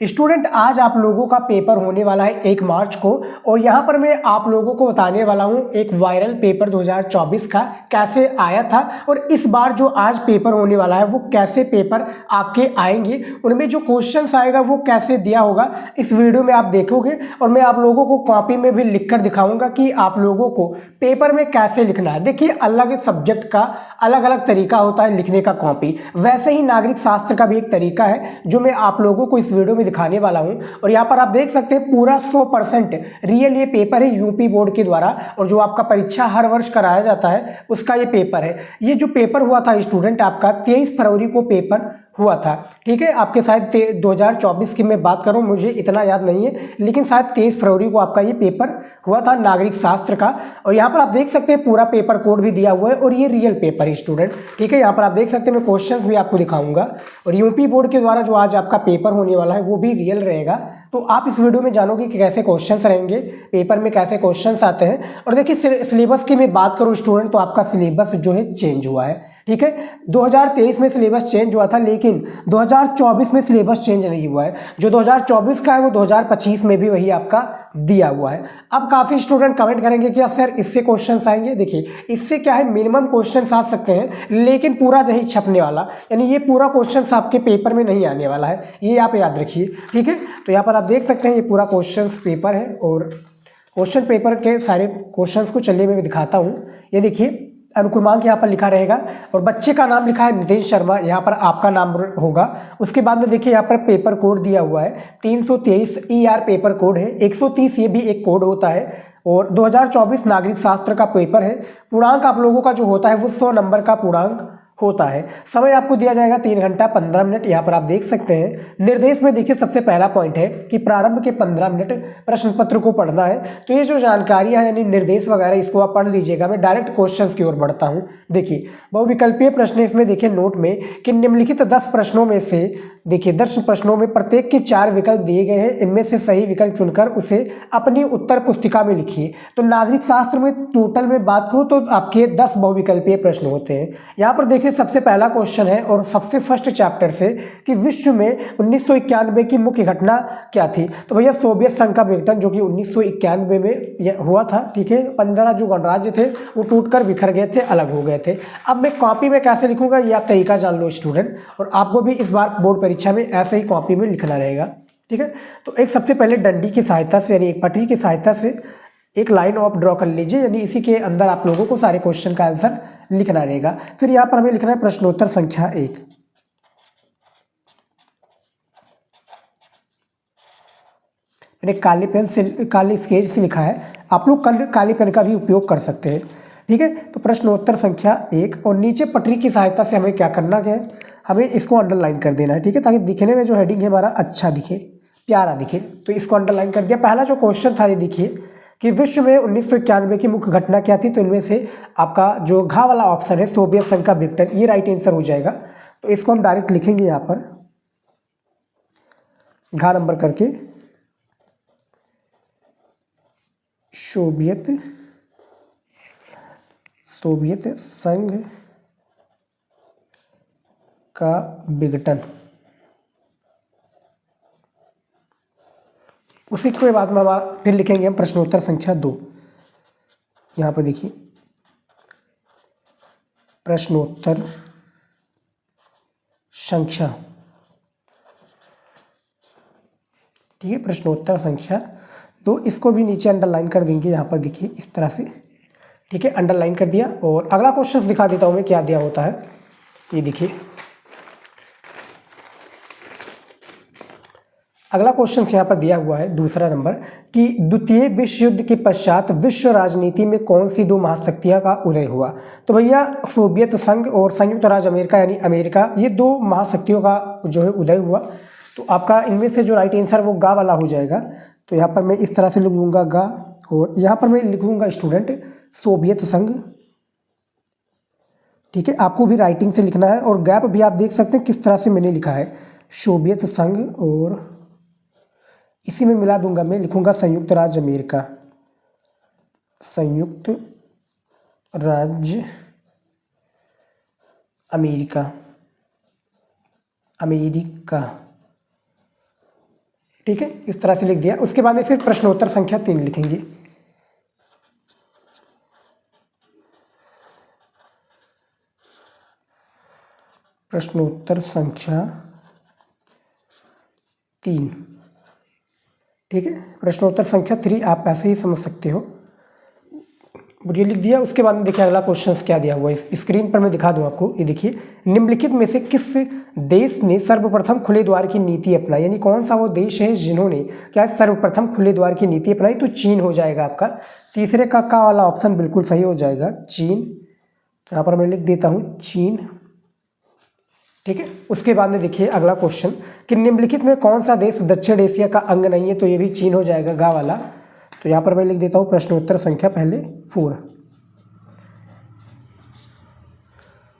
Student आज आप लोगों का पेपर होने वाला है 1 मार्च को और यहाँ पर मैं आप लोगों को बताने वाला हूँ एक वायरल पेपर 2024 का कैसे आया था और इस बार जो आज पेपर होने वाला है वो कैसे पेपर आपके आएंगे, उनमें जो क्वेश्चंस आएगा वो कैसे दिया होगा इस वीडियो में आप देखोगे। और मैं आप लोगों को कॉपी में भी लिख कर दिखाऊंगा कि आप लोगों को पेपर में कैसे लिखना है। देखिए, अलग सब्जेक्ट का अलग अलग तरीका होता है लिखने का कॉपी, वैसे ही नागरिक शास्त्र का भी एक तरीका है जो मैं आप लोगों को इस वीडियो में दिखाने वाला हूं। और यहाँ पर आप देख सकते हैं पूरा 100% रियल ये पेपर है यूपी बोर्ड के द्वारा, और जो आपका परीक्षा हर वर्ष कराया जाता है उसका ये पेपर है। ये जो पेपर हुआ था स्टूडेंट आपका 23 फरवरी को पेपर हुआ था, ठीक है। आपके शायद 2024 की मैं बात करूं, मुझे इतना याद नहीं है, लेकिन शायद 23 फरवरी को आपका ये पेपर हुआ था नागरिक शास्त्र का। और यहाँ पर आप देख सकते हैं पूरा पेपर कोड भी दिया हुआ है और ये रियल पेपर है स्टूडेंट, ठीक है। यहाँ पर आप देख सकते हैं, मैं क्वेश्चंस भी आपको दिखाऊंगा और यूपी बोर्ड के द्वारा जो आज आपका पेपर होने वाला है वो भी रियल रहेगा। तो आप इस वीडियो में जानोगे कि कैसे क्वेश्चंस रहेंगे, पेपर में कैसे क्वेश्चंस आते हैं। और देखिए, सिलेबस की मैं बात करूं स्टूडेंट तो आपका सिलेबस जो है चेंज हुआ है, ठीक है। 2023 में सिलेबस चेंज हुआ था, लेकिन 2024 में सिलेबस चेंज नहीं हुआ है। जो 2024 का है वो 2025 में भी वही आपका दिया हुआ है। अब काफ़ी स्टूडेंट कमेंट करेंगे कि सर इससे क्वेश्चंस आएंगे। देखिए, इससे क्या है, मिनिमम क्वेश्चंस आ सकते हैं, लेकिन पूरा नहीं छपने वाला, यानी ये पूरा क्वेश्चंस आपके पेपर में नहीं आने वाला है, ये आप याद रखिए, ठीक है। तो यहाँ पर आप देख सकते हैं ये पूरा क्वेश्चंस पेपर है और क्वेश्चन पेपर के सारे क्वेश्चंस को चलिए मैं दिखाता हूँ। ये देखिए, अनुक्रमांक यहाँ पर लिखा रहेगा और बच्चे का नाम लिखा है नितेश शर्मा, यहाँ पर आपका नाम होगा। उसके बाद में देखिए यहाँ पर पेपर कोड दिया हुआ है 323 ER पेपर कोड है, 130 ये भी एक कोड होता है और 2024 नागरिक शास्त्र का पेपर है। पूर्णांक आप लोगों का जो होता है वो 100 नंबर का पूर्णांक होता है। समय आपको दिया जाएगा 3 घंटा 15 मिनट, यहाँ पर आप देख सकते हैं। निर्देश में देखिए सबसे पहला पॉइंट है कि प्रारंभ के 15 मिनट प्रश्न पत्र को पढ़ना है। तो ये जो जानकारी है यानी निर्देश वगैरह इसको आप पढ़ लीजिएगा। मैं डायरेक्ट क्वेश्चंस की ओर बढ़ता हूँ। देखिए, बहुविकल्पीय प्रश्न इसमें देखिए नोट में कि निम्नलिखित 10 प्रश्नों में से देखिए 10 प्रश्नों में प्रत्येक के 4 विकल्प दिए गए हैं, इनमें से सही विकल्प चुनकर उसे अपनी उत्तर पुस्तिका में लिखिए। तो नागरिक शास्त्र में टोटल में बात करूँ तो आपके 10 बहुविकल्पीय प्रश्न होते हैं। यहाँ पर देखिए सबसे पहला क्वेश्चन है और सबसे फर्स्ट चैप्टर से कि विश्व में 1991 की मुख्य घटना क्या थी। तो भैया सोवियत संघ का विघटन जो कि 1991 में हुआ था, ठीक है। 15 जो गणराज्य थे वो टूटकर बिखर गए थे, अलग हो गए थे। अब मैं कॉपी में कैसे लिखूंगा ये आप तरीका जान लो स्टूडेंट, और आपको भी इस बार बोर्ड परीक्षा में ऐसे ही कॉपी में लिखना रहेगा, ठीक है। तो एक सबसे पहले डंडी की सहायता से यानी एक पटरी की सहायता से एक लाइन ऑफ ड्रॉ कर लीजिए, यानी इसी के अंदर आप लोगों को सारे क्वेश्चन का आंसर लिखना रहेगा। फिर यहाँ पर हमें लिखना है प्रश्नोत्तर संख्या 1। मैंने काले पेन से काले स्केच से लिखा है, आप लोग काले पेन का भी उपयोग कर सकते हैं, ठीक है। तो प्रश्नोत्तर संख्या 1 और नीचे पटरी की सहायता से हमें क्या करना है, हमें इसको अंडरलाइन कर देना है, ठीक है, ताकि दिखने में जो हेडिंग है हमारा अच्छा दिखे, प्यारा दिखे। तो इसको अंडरलाइन कर दिया। पहला जो क्वेश्चन था ये देखिए कि विश्व में 1991 की मुख्य घटना क्या थी। तो इनमें से आपका जो घ वाला ऑप्शन है सोवियत संघ का विघटन, ये राइट आंसर हो जाएगा। तो इसको हम डायरेक्ट लिखेंगे यहाँ पर घ नंबर करके, सोवियत संघ का विघटन। उसी के बाद में हमारा फिर लिखेंगे हम प्रश्नोत्तर संख्या 2। यहाँ पर देखिए प्रश्नोत्तर संख्या, ठीक है, प्रश्नोत्तर संख्या 2। इसको भी नीचे अंडरलाइन कर देंगे यहाँ पर देखिए इस तरह से, ठीक है, अंडरलाइन कर दिया। और अगला क्वेश्चन दिखा देता हूँ मैं क्या दिया होता है। ये देखिए अगला क्वेश्चन यहाँ पर दिया हुआ है दूसरा नंबर कि द्वितीय विश्व युद्ध के पश्चात विश्व राजनीति में कौन सी 2 महाशक्तियां का उदय हुआ। तो भैया सोवियत संघ और संयुक्त राज्य अमेरिका यानी अमेरिका, ये 2 महाशक्तियों का जो है उदय हुआ। तो आपका इनमें से जो राइट आंसर वो गा वाला हो जाएगा। तो यहाँ पर मैं इस तरह से लिख दूंगा गा, और यहाँ पर मैं लिखूंगा स्टूडेंट सोवियत संघ, ठीक है। आपको भी राइटिंग से लिखना है और गैप भी आप देख सकते हैं किस तरह से मैंने लिखा है, सोवियत संघ, और इसी में मिला दूंगा मैं, लिखूंगा संयुक्त राज्य अमेरिका, संयुक्त राज्य अमेरिका, अमेरिका, ठीक है, इस तरह से लिख दिया। उसके बाद में फिर प्रश्नोत्तर संख्या 3 लिखेंगे। प्रश्नोत्तर संख्या 3, ठीक है। प्रश्नोत्तर संख्या 3 आप ऐसे ही समझ सकते हो, ये लिख दिया। उसके बाद में देखिए अगला क्वेश्चन क्या दिया हुआ है, स्क्रीन पर मैं दिखा दूं आपको। ये देखिए, निम्नलिखित में से किस देश ने सर्वप्रथम खुले द्वार की नीति अपनाई, यानी कौन सा वो देश है जिन्होंने क्या सर्वप्रथम खुले द्वार की नीति अपनाई, तो चीन हो जाएगा आपका। तीसरे का वाला ऑप्शन बिल्कुल सही हो जाएगा, चीन। यहाँ पर मैं लिख देता हूँ चीन, ठीक है। उसके बाद में देखिए अगला क्वेश्चन कि निम्नलिखित में कौन सा देश दक्षिण एशिया का अंग नहीं है, तो ये भी चीन हो जाएगा, गा वाला। तो यहाँ पर मैं लिख देता हूँ प्रश्नोत्तर संख्या पहले 4।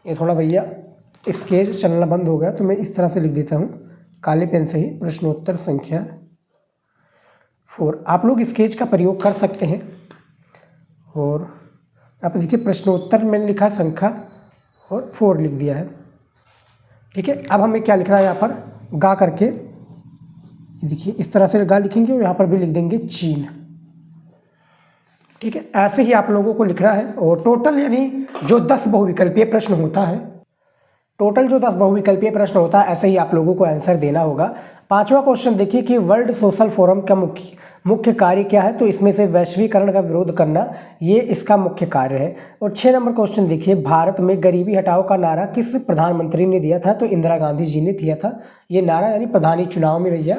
ये थोड़ा भैया स्केच चलना बंद हो गया, तो मैं इस तरह से लिख देता हूँ काले पेन से ही, प्रश्नोत्तर संख्या 4। आप लोग स्केच का प्रयोग कर सकते हैं। और आप देखिए प्रश्नोत्तर मैंने लिखा है संख्या और 4 लिख दिया है, ठीक है। अब हमें क्या लिखना है यहाँ पर, गा करके देखिए इस तरह से गा लिखेंगे और यहाँ पर भी लिख देंगे चीन, ठीक है। ऐसे ही आप लोगों को लिखना है। और टोटल यानी जो 10 बहुविकल्पीय प्रश्न होता है, टोटल जो 10 बहुविकल्पीय प्रश्न होता है, ऐसे ही आप लोगों को आंसर देना होगा। 5वां क्वेश्चन देखिए कि वर्ल्ड सोशल फोरम का मुख्य कार्य क्या है, तो इसमें से वैश्वीकरण का विरोध करना ये इसका मुख्य कार्य है। और 6 नंबर क्वेश्चन देखिए, भारत में गरीबी हटाओ का नारा किस प्रधानमंत्री ने दिया था, तो इंदिरा गांधी जी ने दिया था ये नारा, यानी प्रधानी चुनाव में भैया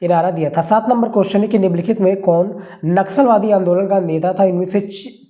ये नारा दिया था। 7 नंबर क्वेश्चन है कि निम्नलिखित में कौन नक्सलवादी आंदोलन का नेता था, इनमें से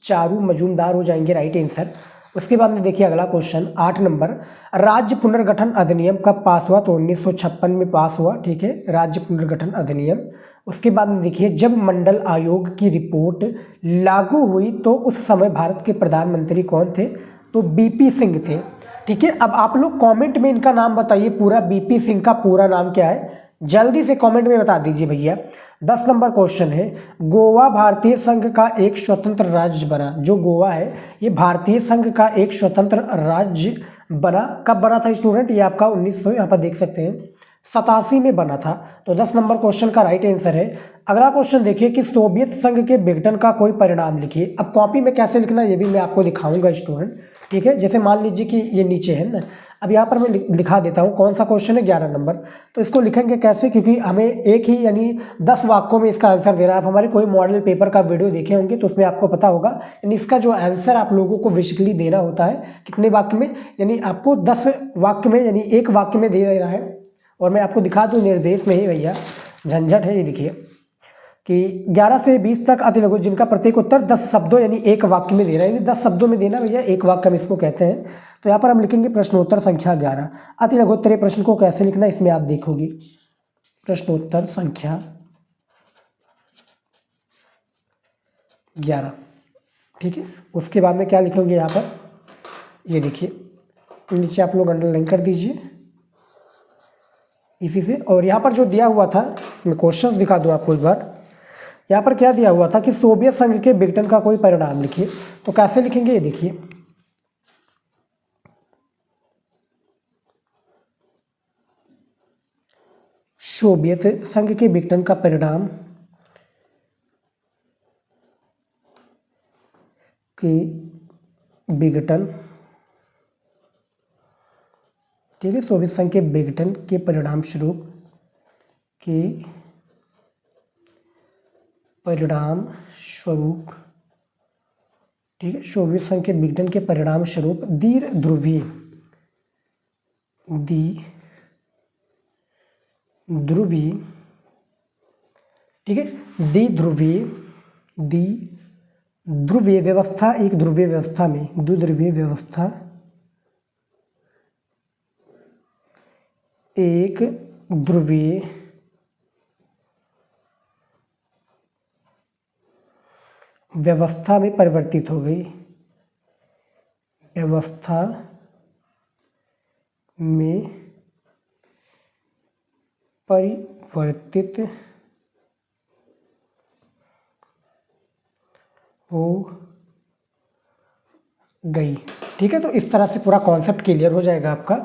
चारू मजूमदार हो जाएंगे राइट आंसर। उसके बाद में देखिए अगला क्वेश्चन 8 नंबर, राज्य पुनर्गठन अधिनियम कब पास हुआ, तो 1956 में पास हुआ, ठीक है, राज्य पुनर्गठन अधिनियम। उसके बाद में देखिए जब मंडल आयोग की रिपोर्ट लागू हुई तो उस समय भारत के प्रधानमंत्री कौन थे, तो बीपी सिंह थे, ठीक है। अब आप लोग कमेंट में इनका नाम बताइए पूरा, बीपी सिंह का पूरा नाम क्या है, जल्दी से कमेंट में बता दीजिए भैया। 10 नंबर क्वेश्चन है, गोवा भारतीय संघ का एक स्वतंत्र राज्य बना, जो गोवा है ये भारतीय संघ का एक स्वतंत्र राज्य बना, कब बना था स्टूडेंट, ये आपका 1900 यहाँ पर देख सकते हैं 87 में बना था। तो 10 नंबर क्वेश्चन का राइट आंसर है। अगला क्वेश्चन देखिए कि सोवियत संघ के विघटन का कोई परिणाम लिखिए। अब कॉपी में कैसे लिखना है ये भी मैं आपको दिखाऊंगा स्टूडेंट, ठीक है। जैसे मान लीजिए कि ये नीचे है ना, अब यहाँ पर मैं लिखा देता हूँ कौन सा क्वेश्चन है, 11 नंबर। तो इसको लिखेंगे कैसे, क्योंकि हमें एक ही यानी 10 वाक्यों में इसका आंसर देना है। आप हमारे कोई मॉडल पेपर का वीडियो देखे होंगे तो उसमें आपको पता होगा, यानी इसका जो आंसर आप लोगों को बेसिकली देना होता है कितने वाक्य में, यानी आपको 10 वाक्य में, यानी एक वाक्य में दे देना है। और मैं आपको दिखा दूँ निर्देश में ही भैया, झंझट है, ये देखिए कि 11 से 20 तक अति लघु जिनका प्रत्येक उत्तर 10 शब्दों यानी एक वाक्य में देना है, यानी 10 शब्दों में देना भैया, एक वाक्य में इसको कहते हैं। तो यहाँ पर हम लिखेंगे प्रश्नोत्तर संख्या 11। अति लघुत्तरीय प्रश्न को कैसे लिखना है इसमें आप देखोगे, प्रश्नोत्तर संख्या 11, ठीक है। उसके बाद में क्या लिखोगे यहाँ पर, ये देखिए नीचे आप लोग अंडरलाइन कर दीजिए इसी से। और यहाँ पर जो दिया हुआ था, मैं क्वेश्चंस दिखा दूँ आपको एक बार। यहाँ पर क्या दिया हुआ था कि सोवियत संघ के विघटन का कोई परिणाम लिखिए, तो कैसे लिखेंगे ये देखिए, सोवियत संघ के विघटन का परिणाम के विघटन, ठीक है, सोवियत संघ के विघटन के परिणाम स्वरूप ठीक है, सोवियत संघ के विघटन के परिणाम स्वरूप द्विध्रुवीय, ठीक है, द्विध्रुवीय व्यवस्था, एक ध्रुवीय व्यवस्था में, द्विध्रुवीय व्यवस्था एक ध्रुवीय व्यवस्था में परिवर्तित हो गई, व्यवस्था में परिवर्तित हो गई, ठीक है। तो इस तरह से पूरा कॉन्सेप्ट क्लियर हो जाएगा आपका।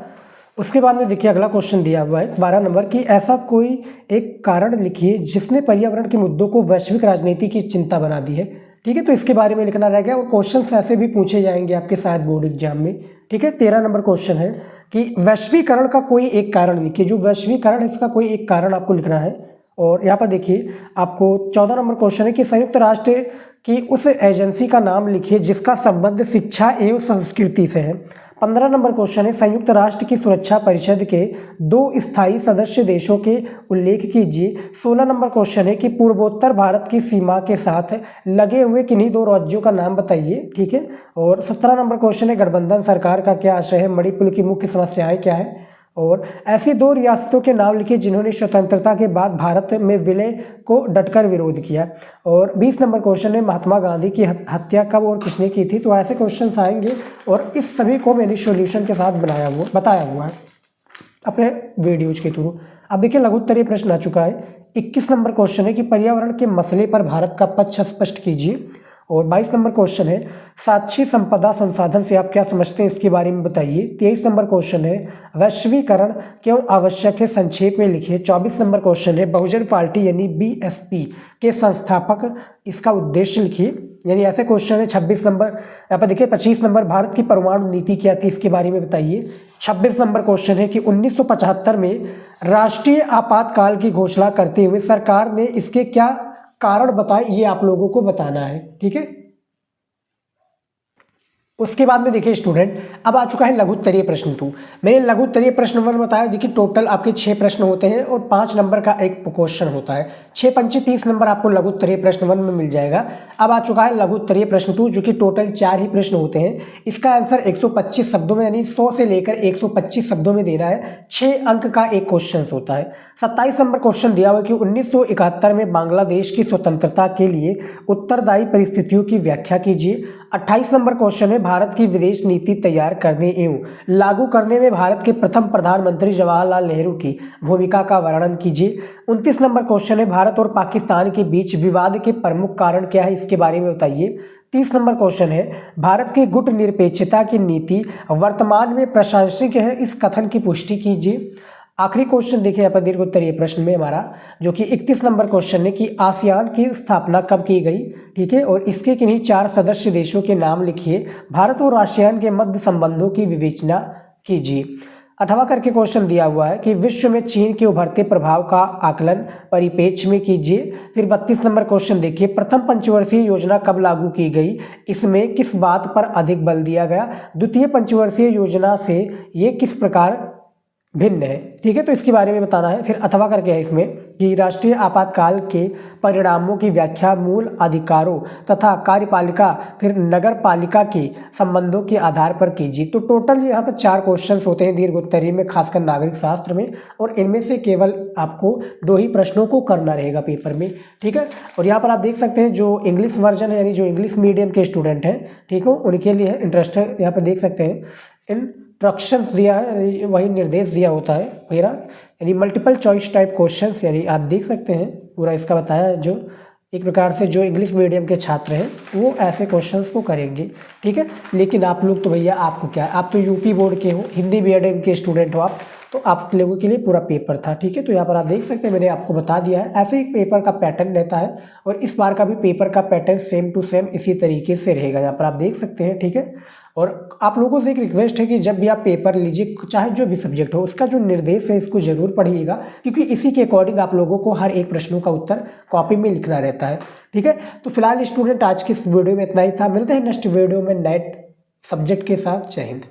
उसके बाद में देखिए अगला क्वेश्चन दिया हुआ है 12 नंबर की, ऐसा कोई एक कारण लिखिए जिसने पर्यावरण के मुद्दों को वैश्विक राजनीति की चिंता बना दी है। ठीक है, तो इसके बारे में लिखना रह गया और क्वेश्चन ऐसे भी पूछे जाएंगे आपके शायद बोर्ड एग्जाम में। ठीक है, 13 नंबर क्वेश्चन है कि वैश्वीकरण का कोई एक कारण लिखिए। जो वैश्वीकरण है इसका कोई एक कारण आपको लिखना है। और यहाँ पर देखिए आपको 14 नंबर क्वेश्चन है कि संयुक्त राष्ट्र की उस एजेंसी का नाम लिखिए जिसका संबंध शिक्षा एवं संस्कृति से है। 15 नंबर क्वेश्चन है संयुक्त राष्ट्र की सुरक्षा परिषद के 2 स्थायी सदस्य देशों के उल्लेख कीजिए। 16 नंबर क्वेश्चन है कि पूर्वोत्तर भारत की सीमा के साथ लगे हुए किन्हीं 2 राज्यों का नाम बताइए। ठीक है, और 17 नंबर क्वेश्चन है गठबंधन सरकार का क्या आशय है, मणिपुर की मुख्य समस्याएं क्या है, और ऐसी 2 रियासतों के नाम लिखिए जिन्होंने स्वतंत्रता के बाद भारत में विलय को डटकर विरोध किया। और 20 नंबर क्वेश्चन है महात्मा गांधी की हत्या कब और किसने की थी। तो ऐसे क्वेश्चंस आएंगे और इस सभी को मैंने सॉल्यूशन के साथ बताया हुआ है अपने वीडियोज के थ्रू। अब देखिए लघु उत्तरीय प्रश्न आ चुका है। 21 नंबर क्वेश्चन है कि पर्यावरण के मसले पर भारत का पक्ष स्पष्ट कीजिए। और 22 नंबर क्वेश्चन है साक्षी संपदा संसाधन से आप क्या समझते हैं, इसके बारे में बताइए। 23 नंबर क्वेश्चन है वैश्वीकरण क्यों आवश्यक है, संक्षेप में लिखिए। 24 नंबर क्वेश्चन है बहुजन पार्टी यानी बीएसपी के संस्थापक, इसका उद्देश्य लिखिए। यानी ऐसे क्वेश्चन है। 26 नंबर यहाँ पर देखिए 25 नंबर भारत की परमाणु नीति क्या थी, इसके बारे में बताइए। 26 नंबर क्वेश्चन है कि 1975 में राष्ट्रीय आपातकाल की घोषणा करते हुए सरकार ने इसके क्या कारण बताए, ये आप लोगों को बताना है। ठीक है, उसके बाद में देखिए स्टूडेंट अब आ चुका है लघु उत्तरीय प्रश्न 2। मैंने लघु उत्तरीय प्रश्न 1 बताया। देखिए टोटल आपके 6 प्रश्न होते हैं और 5 नंबर का एक क्वेश्चन होता है। 6 पंचे 30 नंबर आपको लघु उत्तरीय प्रश्न 1 में मिल जाएगा। अब आ चुका है लघु उत्तरीय प्रश्न 2 जो कि टोटल 4 ही प्रश्न होते हैं। इसका आंसर 125 शब्दों में यानी 100 से लेकर 125 शब्दों में देना है। 6 अंक का एक क्वेश्चन होता है। 27 नंबर क्वेश्चन दिया हुआ कि 1971 में बांग्लादेश की स्वतंत्रता के लिए उत्तरदायी परिस्थितियों की व्याख्या कीजिए। 28 नंबर क्वेश्चन है भारत की विदेश नीति तैयार करने एवं लागू करने में भारत के प्रथम प्रधानमंत्री जवाहरलाल नेहरू की भूमिका का वर्णन कीजिए। 29 नंबर क्वेश्चन है भारत और पाकिस्तान के बीच विवाद के प्रमुख कारण क्या है, इसके बारे में बताइए। 30 नंबर क्वेश्चन है भारत की गुट निरपेक्षता की नीति वर्तमान में प्रशंसनीय है, इस कथन की पुष्टि कीजिए। आखिरी क्वेश्चन देखिए यहाँ पर दीर्घ उत्तरीय प्रश्न में हमारा जो कि 31 नंबर क्वेश्चन है कि आसियान की स्थापना कब की गई। ठीक है, और इसके किन्हीं 4 सदस्य देशों के नाम लिखिए। भारत और आसियान के मध्य संबंधों की विवेचना कीजिए। 8वां करके क्वेश्चन दिया हुआ है कि विश्व में चीन के उभरते प्रभाव का आकलन परिप्रेक्ष्य में कीजिए। फिर 32 नंबर क्वेश्चन देखिए प्रथम पंचवर्षीय योजना कब लागू की गई, इसमें किस बात पर अधिक बल दिया गया। द्वितीय पंचवर्षीय योजना से ये किस प्रकार भिन्न है। ठीक है, तो इसके बारे में बताना है। फिर अथवा करके है इसमें कि राष्ट्रीय आपातकाल के परिणामों की व्याख्या मूल अधिकारों तथा कार्यपालिका फिर नगर पालिका के संबंधों के आधार पर कीजिए। तो टोटल यहाँ पर 4 क्वेश्चंस होते हैं दीर्घ उत्तरीय में, खासकर नागरिक शास्त्र में, और इनमें से केवल आपको 2 ही प्रश्नों को करना रहेगा पेपर में। ठीक है, और यहाँ पर आप देख सकते हैं जो इंग्लिश वर्जन है यानी जो इंग्लिश मीडियम के स्टूडेंट हैं, ठीक हो, उनके लिए इंटरेस्ट है। यहाँ पर देख सकते हैं इंस्ट्रक्शंस दिया है, वही निर्देश दिया होता है मेरा, यानी मल्टीपल चॉइस टाइप क्वेश्चंस, यानी आप देख सकते हैं पूरा इसका बताया है। जो एक प्रकार से जो इंग्लिश मीडियम के छात्र हैं वो ऐसे क्वेश्चंस को करेंगे। ठीक है, लेकिन आप लोग तो भैया आपको क्या है, आप तो यूपी बोर्ड के हो, हिंदी मीडियम के स्टूडेंट हो आप, तो आप लोगों के लिए पूरा पेपर था। ठीक है, तो यहाँ पर आप देख सकते हैं मैंने आपको बता दिया है। ऐसे ही पेपर का पैटर्न रहता है और इस बार का भी पेपर का पैटर्न सेम टू सेम इसी तरीके से रहेगा, यहाँ पर आप देख सकते हैं। ठीक है, और आप लोगों से एक रिक्वेस्ट है कि जब भी आप पेपर लीजिए चाहे जो भी सब्जेक्ट हो, उसका जो निर्देश है इसको जरूर पढ़िएगा, क्योंकि इसी के अकॉर्डिंग आप लोगों को हर एक प्रश्नों का उत्तर कॉपी में लिखना रहता है। ठीक है, तो फिलहाल स्टूडेंट आज की इस वीडियो में इतना ही था। मिलते हैं नेक्स्ट वीडियो में नए सब्जेक्ट के साथ। जय हिंद।